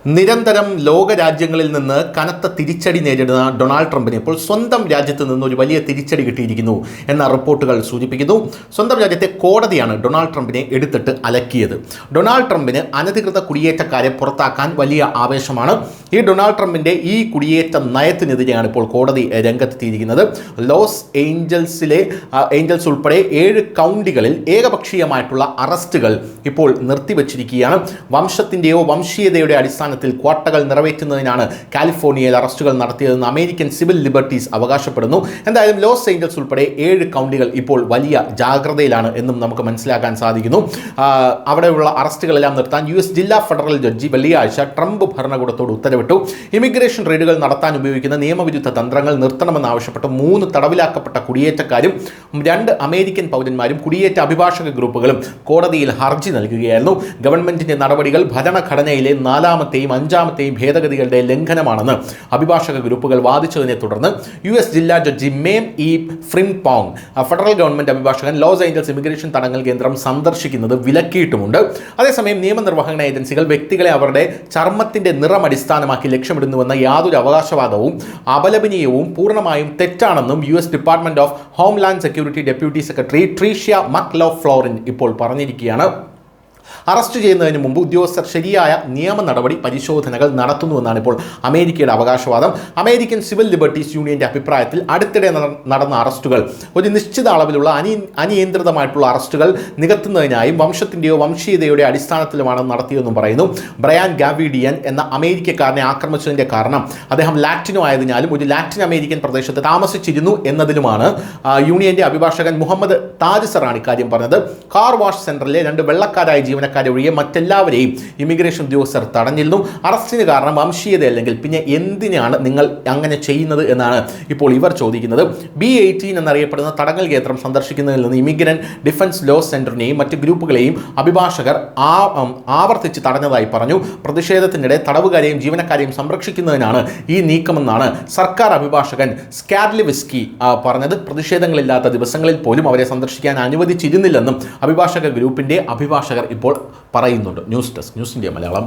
നിരന്തരം ലോകരാജ്യങ്ങളിൽ നിന്ന് കനത്ത തിരിച്ചടി നേരിടുന്ന ഡൊണാൾഡ് ട്രംപിന് ഇപ്പോൾ സ്വന്തം രാജ്യത്ത് നിന്ന് ഒരു വലിയ തിരിച്ചടി കിട്ടിയിരിക്കുന്നു എന്ന റിപ്പോർട്ടുകൾ സൂചിപ്പിക്കുന്നു. സ്വന്തം രാജ്യത്തെ കോടതിയാണ് ഡൊണാൾഡ് ട്രംപിനെ എടുത്തിട്ട് അലക്കിയത്. ഡൊണാൾഡ് ട്രംപിന് അനധികൃത കുടിയേറ്റക്കാരെ പുറത്താക്കാൻ വലിയ ആവേശമാണ്. ഈ ഡൊണാൾഡ് ട്രംപിൻ്റെ ഈ കുടിയേറ്റ നയത്തിനെതിരെയാണ് ഇപ്പോൾ കോടതി രംഗത്തെത്തിയിരിക്കുന്നത്. ലോസ് ഏഞ്ചൽസ് ഉൾപ്പെടെ 7 കൗണ്ടികളിൽ ഏകപക്ഷീയമായിട്ടുള്ള അറസ്റ്റുകൾ ഇപ്പോൾ നിർത്തിവച്ചിരിക്കുകയാണ്. വംശത്തിൻ്റെയോ വംശീയതയുടെ അടിസ്ഥാനത്തിൽ ക്വാട്ടകൾ നിറവേറ്റുന്നതിനാണ് കാലിഫോർണിയയിൽ അറസ്റ്റുകൾ നടത്തിയതെന്ന് അമേരിക്കൻ സിവിൽ ലിബർട്ടീസ് അവകാശപ്പെടുന്നു. എന്തായാലും ലോസ് ഏഞ്ചൽസ് ഉൾപ്പെടെ 7 കൗണ്ടികൾ ഇപ്പോൾ വലിയ ജാഗ്രതയിലാണ് എന്നും നമുക്ക് മനസ്സിലാക്കാൻ സാധിക്കുന്നു. അവിടെയുള്ള അറസ്റ്റുകളെല്ലാം നിർത്താൻ US ജില്ലാ ഫെഡറൽ ജഡ്ജി വെള്ളിയാഴ്ച ട്രംപ് ഭരണകൂടത്തോട് ഉത്തരവിട്ടു. ഇമിഗ്രേഷൻ റെയ്ഡുകൾ നടത്താൻ ഉപയോഗിക്കുന്ന നിയമവിരുദ്ധ തന്ത്രങ്ങൾ നിർത്തണമെന്നാവശ്യപ്പെട്ട് 3 തടവിലാക്കപ്പെട്ട കുടിയേറ്റക്കാരും 2 അമേരിക്കൻ പൗരന്മാരും കുടിയേറ്റ അഭിഭാഷക ഗ്രൂപ്പുകളും കോടതിയിൽ ഹർജി നൽകുകയായിരുന്നു. ഗവൺമെന്റിന്റെ നടപടികൾ ഭരണഘടനയിലെ 4ാമത്തെയും 5ാമത്തെയും ഭേദഗതികളുടെ ലംഘനമാണെന്ന് അഭിഭാഷക ഗ്രൂപ്പുകൾ വാദിച്ചതിനെ തുടർന്ന് US ജില്ലാ ജഡ്ജി മേം ഇ ഫ്രിംപോങ് ഫെഡറൽ ഗവൺമെന്റ് അഭിഭാഷകൻ ലോസ് ഏഞ്ചൽസ് ഇമിഗ്രേഷൻ തടങ്കൽ കേന്ദ്രം സന്ദർശിക്കുന്നത് വിലക്കിയിട്ടുമുണ്ട്. അതേസമയം നിയമനിർവഹണ ഏജൻസികൾ വ്യക്തികളെ അവരുടെ ചർമ്മത്തിന്റെ നിറം അടിസ്ഥാനമാക്കി ലക്ഷ്യമിടുന്നുവെന്ന യാതൊരു അവകാശവാദവും അപലപനീയവും പൂർണ്ണമായും തെറ്റാണെന്നും US department of homeland security deputy secretary Tricia McLaughlin ഇപ്പോൾ പറഞ്ഞിരിക്കുകയാണ്. അറസ്റ്റ് ചെയ്യുന്നതിന് മുമ്പ് ഉദ്യോഗസ്ഥർ ശരിയായ നിയമ നടപടി പരിശോധനകൾ നടത്തുന്നുവെന്നാണ് ഇപ്പോൾ അമേരിക്കയുടെ അവകാശവാദം. അമേരിക്കൻ സിവിൽ ലിബർട്ടീസ് യൂണിയന്റെ അഭിപ്രായത്തിൽ അടുത്തിടെ നടന്ന അറസ്റ്റുകൾ ഒരു നിശ്ചിത അളവിലുള്ള അനിയന്ത്രിതമായിട്ടുള്ള അറസ്റ്റുകൾ നികത്തുന്നതിനായും വംശത്തിൻ്റെയോ വംശീയതയുടെ അടിസ്ഥാനത്തിലുമാണ് നടത്തിയതെന്നും പറയുന്നു. ബ്രയാൻ ഗാവിഡിയൻ എന്ന അമേരിക്കക്കാരനെ ആക്രമിച്ചതിൻ്റെ കാരണം അദ്ദേഹം ലാറ്റിനോ ആയതിനാലും ഒരു ലാറ്റിൻ അമേരിക്കൻ പ്രദേശത്ത് താമസിച്ചിരുന്നു എന്നതിലുമാണ് യൂണിയന്റെ അഭിഭാഷകൻ മുഹമ്മദ് താജ് സറാണ് ഇക്കാര്യം പറഞ്ഞത്. കാർ വാഷ് സെന്ററിലെ 2 വെള്ളക്കാരായ ജീവനക്കാരെ ഒഴികെ മറ്റെല്ലാവരെയും ഇമിഗ്രേഷൻ ഉദ്യോഗസ്ഥർ തടഞ്ഞിരുന്നു. അറസ്റ്റിന് കാരണം വംശീയത അല്ലെങ്കിൽ പിന്നെ എന്തിനാണ് നിങ്ങൾ അങ്ങനെ ചെയ്യുന്നത് എന്നാണ് ഇപ്പോൾ ഇവർ ചോദിക്കുന്നത്. B18 എന്നറിയപ്പെടുന്ന തടങ്കൽ കേന്ദ്രം സന്ദർശിക്കുന്നതിൽ നിന്ന് ഇമിഗ്രന്റ് ഡിഫൻസ് ലോ സെന്ററിനെയും മറ്റ് ഗ്രൂപ്പുകളെയും അഭിഭാഷകർ ആവർത്തിച്ച് തടഞ്ഞതായി പറഞ്ഞു. പ്രതിഷേധത്തിനിടെ തടവുകാരെയും ജീവനക്കാരെയും സംരക്ഷിക്കുന്നതിനാണ് ഈ നീക്കമെന്നാണ് സർക്കാർ അഭിഭാഷകൻ സ്കാഡ്ലിവിസ്കി പറഞ്ഞത്. പ്രതിഷേധങ്ങളില്ലാത്ത ദിവസങ്ങളിൽ പോലും അവരെ സന്ദർശിക്കാൻ അനുവദിച്ചിരുന്നില്ലെന്നും അഭിഭാഷക ഗ്രൂപ്പിന്റെ അഭിഭാഷകർ ഇപ്പോൾ പറയുന്നുണ്ട്. News desk news India Malayalam.